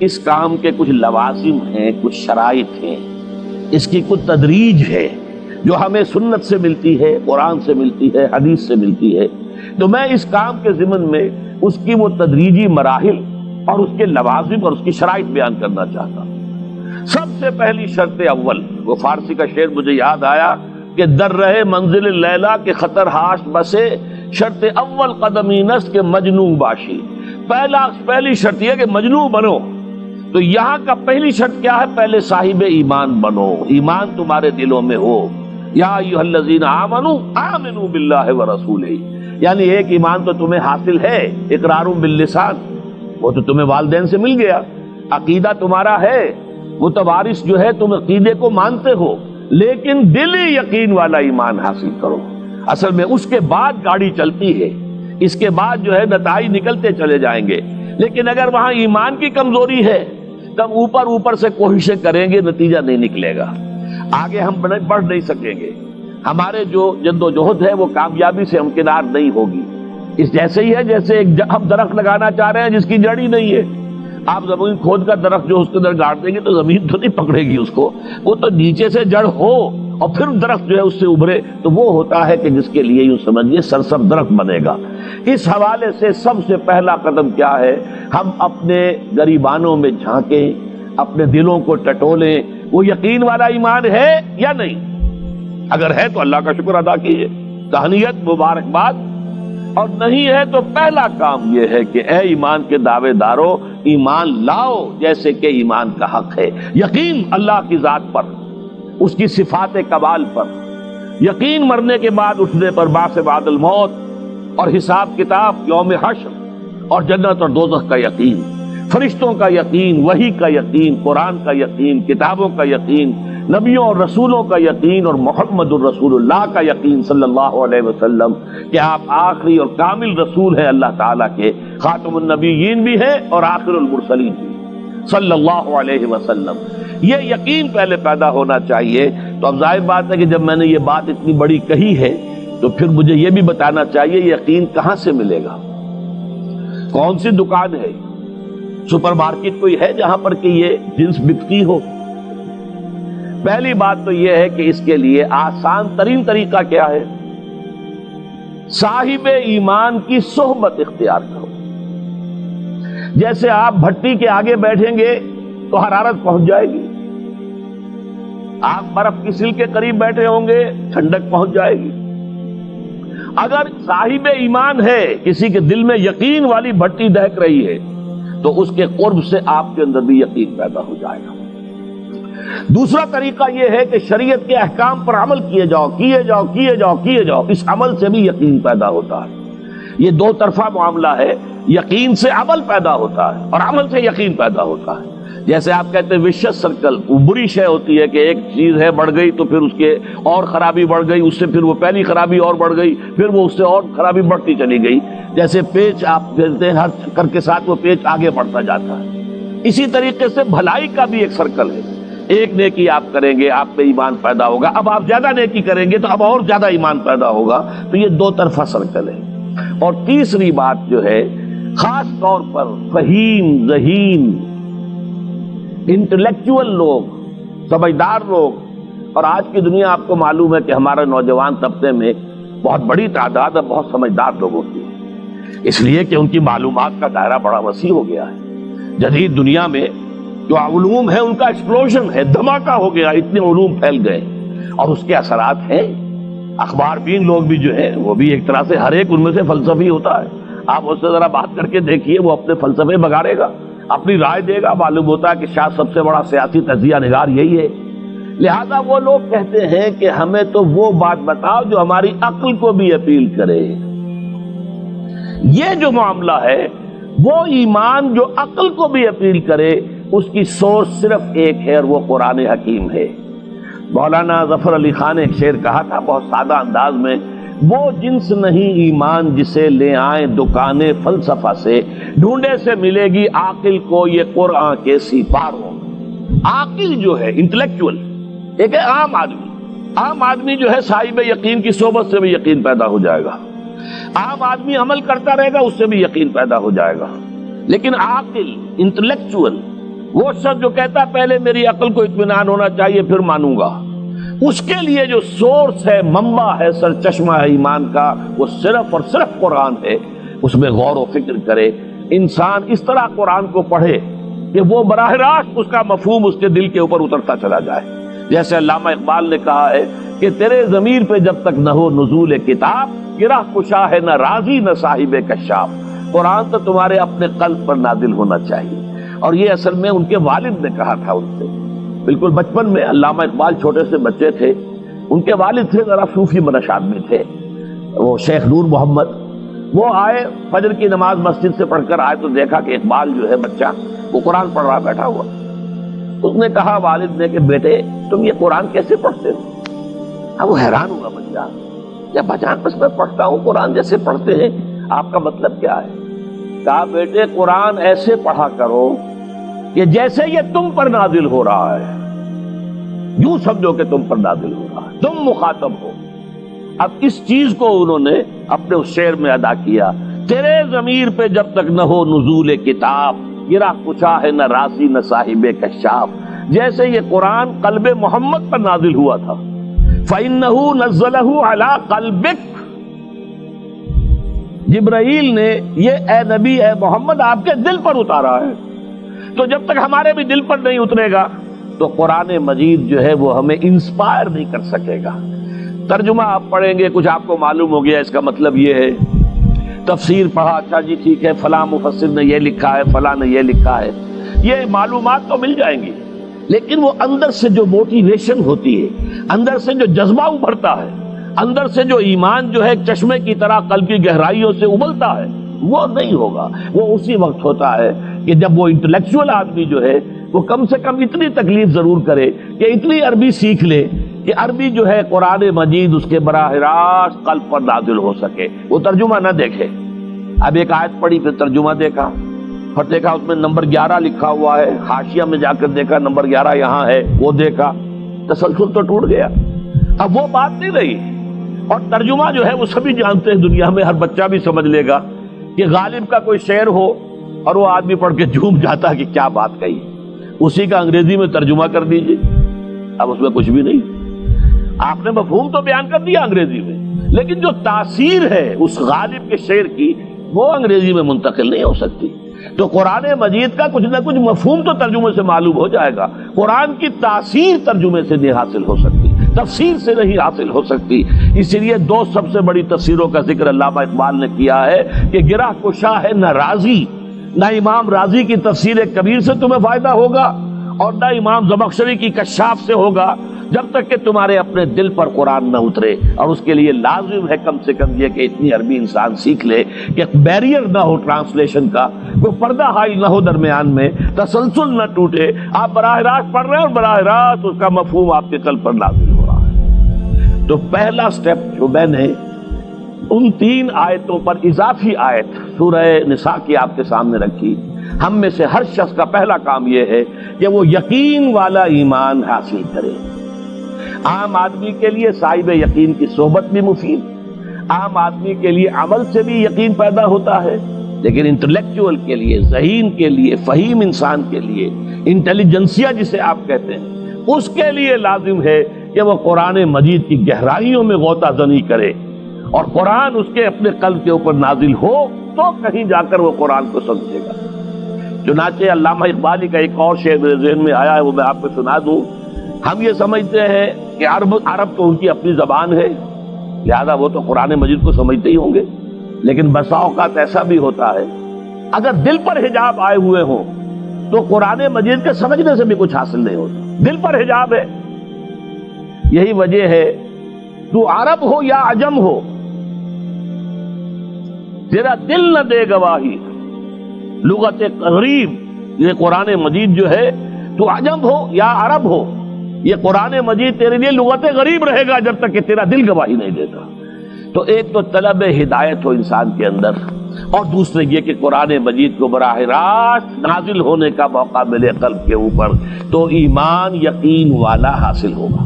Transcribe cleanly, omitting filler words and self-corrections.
اس کام کے کچھ لوازم ہیں، کچھ شرائط ہیں، اس کی کچھ تدریج ہے جو ہمیں سنت سے ملتی ہے، قرآن سے ملتی ہے، حدیث سے ملتی ہے۔ تو میں اس کام کے ضمن میں اس کی وہ تدریجی مراحل اور اس کے لوازم اور اس کی شرائط بیان کرنا چاہتا ہوں۔ سب سے پہلی شرط اول، وہ فارسی کا شعر مجھے یاد آیا کہ در رہے منزل لیلا کے خطر ہاش بسے، شرط اول قدمی نست کے مجنون باشی۔ پہلی شرط یہ کہ مجنون بنو۔ تو یہاں کا پہلی شرط کیا ہے؟ پہلے صاحب ایمان بنو، ایمان تمہارے دلوں میں ہو۔ یا ایھا الذین آمنوا آمنوا باللہ ورسولہ، یعنی ایک ایمان تو تمہیں حاصل ہے، اقرار باللسان، وہ تو تمہیں والدین سے مل گیا، عقیدہ تمہارا ہے، متوارث جو ہے تم عقیدے کو مانتے ہو، لیکن دلی یقین والا ایمان حاصل کرو۔ اصل میں اس کے بعد گاڑی چلتی ہے، اس کے بعد جو ہے نتائج نکلتے چلے جائیں گے، لیکن اگر وہاں ایمان کی کمزوری ہے تب اوپر سے کوششیں کریں گے، نتیجہ نہیں نکلے گا، آگے ہم بڑھ نہیں سکیں گے، ہمارے جو جد و جہد ہے وہ کامیابی سے ہمکنار نہیں ہوگی۔ اس جیسے ہی ہے جیسے ہم درخت لگانا چاہ رہے ہیں جس کی جڑ ہی نہیں ہے، آپ زمین کھود کا درخت جو اس کے اندر گاڑ دیں گے تو زمین تو نہیں پکڑے گی اس کو، وہ تو نیچے سے جڑ ہو اور پھر درخت جو ہے اس سے ابھرے، تو وہ ہوتا ہے کہ جس کے لیے یوں سمجھیے سرسبز درخت بنے گا۔ اس حوالے سے سب سے پہلا قدم کیا ہے؟ ہم اپنے گریبانوں میں جھانکیں، اپنے دلوں کو ٹٹولیں، وہ یقین والا ایمان ہے یا نہیں؟ اگر ہے تو اللہ کا شکر ادا کیجیے، تہنیت، مبارکباد، اور نہیں ہے تو پہلا کام یہ ہے کہ اے ایمان کے دعوے دارو، ایمان لاؤ جیسے کہ ایمان کا حق ہے۔ یقین اللہ کی ذات پر، اس کی صفات کمال پر، یقین مرنے کے بعد اٹھنے پر، بعث بعد الموت اور حساب کتاب، یوم حشر اور جنت اور دوزخ کا یقین، فرشتوں کا یقین، وحی کا یقین، قرآن کا یقین، کتابوں کا یقین، نبیوں اور رسولوں کا یقین، اور محمد الرسول اللہ کا یقین صلی اللہ علیہ وسلم کہ آپ آخری اور کامل رسول ہیں اللہ تعالیٰ کے، خاتم النبیین بھی ہیں اور آخر المرسلین بھی صلی اللہ علیہ وسلم۔ یہ یقین پہلے پیدا ہونا چاہیے۔ تو اب ظاہر بات ہے کہ جب میں نے یہ بات اتنی بڑی کہی ہے تو پھر مجھے یہ بھی بتانا چاہیے یقین کہاں سے ملے گا، کون سی دکان ہے، سپر مارکیٹ کوئی ہے جہاں پر کہ یہ جنس بکتی ہو؟ پہلی بات تو یہ ہے کہ اس کے لیے آسان ترین طریقہ کیا ہے؟ صاحب ایمان کی صحبت اختیار کرو۔ جیسے آپ بھٹی کے آگے بیٹھیں گے تو حرارت پہنچ جائے گی، آپ برف کی سل کے قریب بیٹھے ہوں گے ٹھنڈک پہنچ جائے گی۔ اگر صاحب ایمان ہے، کسی کے دل میں یقین والی بھٹی دہک رہی ہے، تو اس کے قرب سے آپ کے اندر بھی یقین پیدا ہو جائے گا۔ دوسرا طریقہ یہ ہے کہ شریعت کے احکام پر عمل کیے جاؤ، کیے جاؤ، کیے جاؤ، کیے جاؤ، اس عمل سے بھی یقین پیدا ہوتا ہے۔ یہ دو طرفہ معاملہ ہے، یقین سے عمل پیدا ہوتا ہے اور عمل سے یقین پیدا ہوتا ہے۔ جیسے آپ کہتے ہیں وشیس سرکل، وہ بری شے ہوتی ہے کہ ایک چیز ہے بڑھ گئی تو پھر اس کے اور خرابی بڑھ گئی، اس سے پھر وہ پہلی خرابی اور بڑھ گئی، پھر وہ اس سے اور خرابی بڑھتی چلی گئی۔ جیسے پیچ آپ کہتے ہیں ہر چکر کے ساتھ وہ پیچ آگے بڑھتا جاتا ہے، اسی طریقے سے بھلائی کا بھی ایک سرکل ہے۔ ایک نیکی آپ کریں گے آپ میں ایمان پیدا ہوگا، اب آپ زیادہ نیکی کریں گے تو اب اور زیادہ ایمان پیدا ہوگا، تو یہ دو طرفہ سرکل ہے۔ اور تیسری بات جو ہے، خاص طور پر فہیم، ذہین، انٹلیکچوئل لوگ، سمجھدار لوگ، اور آج کی دنیا آپ کو معلوم ہے کہ ہمارے نوجوان طبقے میں بہت بڑی تعداد ہے بہت سمجھدار لوگوں کی، اس لیے کہ ان کی معلومات کا دائرہ بڑا وسیع ہو گیا ہے۔ جدید دنیا میں جو علوم ہے ان کا ایکسپلوژن ہے، دھماکہ ہو گیا، اتنے علوم پھیل گئے اور اس کے اثرات ہیں۔ اخبار بین لوگ بھی جو ہے وہ بھی ایک طرح سے ہر ایک ان میں سے فلسفی ہوتا ہے، آپ اس سے ذرا بات کر کے دیکھیے، وہ اپنے فلسفے بگاڑے گا، اپنی رائے دے گا، معلوم ہوتا ہے کہ شاید سب سے بڑا سیاسی تجزیہ نگار یہی ہے۔ لہذا وہ لوگ کہتے ہیں کہ ہمیں تو وہ بات بتاؤ جو ہماری عقل کو بھی اپیل کرے۔ یہ جو معاملہ ہے وہ ایمان جو عقل کو بھی اپیل کرے، اس کی سورس صرف ایک ہے اور وہ قرآن حکیم ہے۔ مولانا ظفر علی خان نے ایک شعر کہا تھا بہت سادہ انداز میں، وہ جنس نہیں ایمان جسے لے آئیں دکانیں فلسفہ سے، ڈھونڈے سے ملے گی عاقل کو یہ قرآن کے سپاروں۔ عاقل جو ہے انٹلیکچوئل، ایک ہے عام آدمی، عام آدمی جو ہے صاحب یقین کی صحبت سے بھی یقین پیدا ہو جائے گا، عام آدمی عمل کرتا رہے گا اس سے بھی یقین پیدا ہو جائے گا، لیکن عاقل، انٹلیکچوئل، وہ شخص جو کہتا ہے پہلے میری عقل کو اطمینان ہونا چاہیے پھر مانوں گا، اس کے لیے جو سورس ہے، منبع ہے، سرچشمہ ہے ایمان کا، وہ صرف اور صرف قرآن ہے۔ اس میں غور و فکر کرے، انسان اس طرح قرآن کو پڑھے کہ وہ براہ راست اس کا مفہوم اس کے دل کے اوپر اترتا چلا جائے۔ جیسے علامہ اقبال نے کہا ہے کہ تیرے ضمیر پہ جب تک نہ ہو نزول کتاب، گرہ کشا ہے نہ رازی نہ صاحب کشاف۔ قرآن تو تمہارے اپنے قلب پر نازل ہونا چاہیے۔ اور یہ اصل میں ان کے والد نے کہا تھا ان سے، بالکل بچپن میں۔ علامہ اقبال چھوٹے سے بچے تھے، ان کے والد تھے ذرا صوفی منش آدمی تھے، وہ شیخ نور محمد۔ وہ آئے فجر کی نماز مسجد سے پڑھ کر آئے تو دیکھا کہ اقبال جو ہے بچہ وہ قرآن پڑھ رہا بیٹھا ہوا۔ اس نے کہا والد نے کہ بیٹے تم یہ قرآن کیسے پڑھتے ہو؟ اب وہ حیران ہوا بچہ، یا بچان بس میں پڑھتا ہوں قرآن جیسے پڑھتے ہیں، آپ کا مطلب کیا ہے؟ کہا بیٹے قرآن ایسے پڑھا کرو کہ جیسے یہ تم پر نازل ہو رہا ہے، یوں سمجھو کہ تم پر نازل ہو رہا ہے، تم مخاطب ہو۔ اب اس چیز کو انہوں نے اپنے اس شعر میں ادا کیا، تیرے ضمیر پہ جب تک نہ ہو نزول کتاب، گرہ کشا ہے نہ راسی نہ صاحب کشاف۔ جیسے یہ قرآن قلب محمد پر نازل ہوا تھا، فَإِنَّهُ نَزَّلَهُ عَلَىٰ قَلْبِكَ، جبرائیل نے یہ اے نبی اے محمد آپ کے دل پر اتارا ہے۔ تو جب تک ہمارے بھی دل پر نہیں اترے گا تو قرآن مجید جو ہے وہ ہمیں انسپائر نہیں کر سکے گا۔ ترجمہ آپ پڑھیں گے، کچھ آپ کو معلوم ہو گیا اس کا مطلب یہ ہے، تفسیر پڑھا، اچھا جی ٹھیک ہے فلاں مفسر نے یہ لکھا ہے، فلاں نے یہ لکھا ہے، یہ معلومات تو مل جائیں گی، لیکن وہ اندر سے جو موٹیویشن ہوتی ہے، اندر سے جو جذبہ ابھرتا ہے، اندر سے جو ایمان جو ہے ایک چشمے کی طرح قلب کی گہرائیوں سے ابلتا ہے، وہ نہیں ہوگا۔ وہ اسی وقت ہوتا ہے کہ جب وہ انٹلیکچوئل آدمی جو ہے وہ کم سے کم اتنی تکلیف ضرور کرے کہ اتنی عربی سیکھ لے کہ عربی جو ہے قرآن مجید اس کے براہ راست قلب پر نازل ہو سکے، وہ ترجمہ نہ دیکھے۔ اب ایک آیت پڑھی پھر ترجمہ دیکھا، پھر دیکھا اس میں نمبر 11 لکھا ہوا ہے، حاشیہ میں جا کر دیکھا نمبر 11 یہاں ہے، وہ دیکھا، تسلسل تو ٹوٹ گیا۔ اب وہ بات نہیں رہی۔ اور ترجمہ جو ہے وہ سبھی جانتے ہیں، دنیا میں ہر بچہ بھی سمجھ لے گا کہ غالب کا کوئی شعر ہو اور وہ آدمی پڑھ کے جھوم جاتا ہے کہ کیا بات کہی، اسی کا انگریزی میں ترجمہ کر دیجئے، اب اس میں کچھ بھی نہیں۔ آپ نے مفہوم تو بیان کر دیا انگریزی میں، لیکن جو تاثیر ہے اس غالب کے شعر کی وہ انگریزی میں منتقل نہیں ہو سکتی۔ تو قرآن مجید کا کچھ نہ کچھ مفہوم تو ترجمے سے معلوم ہو جائے گا، قرآن کی تاثیر ترجمے سے نہیں حاصل ہو سکتی، تفسیر سے نہیں حاصل ہو سکتی۔ اسی لیے دو سب سے بڑی تفسیروں کا ذکر علامہ اقبال نے کیا ہے کہ گرہ کشا ہے نہ رازی، نہ امام رازی کی تفسیر کبیر سے تمہیں فائدہ ہوگا اور نہ امام زمخشری کی کشاف سے ہوگا، جب تک کہ تمہارے اپنے دل پر قرآن نہ اترے۔ اور اس کے لیے لازم ہے کم سے کم یہ کہ اتنی عربی انسان سیکھ لے کہ بیریئر نہ ہو ٹرانسلیشن کا، کوئی پردہ حائل نہ ہو درمیان میں، تسلسل نہ ٹوٹے، آپ براہ راست پڑھ رہے ہیں اور براہ راست اس کا مفہوم آپ کے قلب پر نازل ہو رہا ہے۔ تو پہلا سٹیپ جو میں نے ان 3 آیتوں پر اضافی آیت سورہ نساء کی آپ کے سامنے رکھی، ہم میں سے ہر شخص کا پہلا کام یہ ہے کہ وہ یقین والا ایمان حاصل کرے۔ عام آدمی کے لیے صاحب یقین کی صحبت بھی مفید، عام آدمی کے لیے عمل سے بھی یقین پیدا ہوتا ہے، لیکن انٹلیکچوئل کے لیے، ذہین کے لیے، فہیم انسان کے لیے، انٹیلیجنسیا جسے آپ کہتے ہیں، اس کے لیے لازم ہے کہ وہ قرآن مجید کی گہرائیوں میں غوطہ زنی کرے اور قرآن اس کے اپنے قلب کے اوپر نازل ہو تو کہیں جا کر وہ قرآن کو سمجھے گا۔ چنانچہ علامہ اقبالی کا ایک اور شعر میرے ذہن میں آیا ہے، وہ میں آپ کو سنا دوں۔ ہم یہ سمجھتے ہیں کہ عرب تو ان کی اپنی زبان ہے، لہذا وہ تو قرآن مجید کو سمجھتے ہی ہوں گے، لیکن بسا اوقات ایسا بھی ہوتا ہے اگر دل پر حجاب آئے ہوئے ہوں تو قرآن مجید کے سمجھنے سے بھی کچھ حاصل نہیں ہوتا، دل پر حجاب ہے۔ یہی وجہ ہے تو عرب ہو یا عجم ہو، تیرا دل نہ دے گواہی، لغت غریب، یہ قرآن مجید جو ہے تو عجم ہو یا عرب ہو، یہ قرآن مجید تیرے لیے لغت غریب رہے گا جب تک کہ تیرا دل گواہی نہیں دیتا۔ تو ایک تو طلب ہدایت ہو انسان کے اندر، اور دوسرے یہ کہ قرآن مجید کو براہ راست نازل ہونے کا موقع ملے قلب کے اوپر، تو ایمان یقین والا حاصل ہوگا۔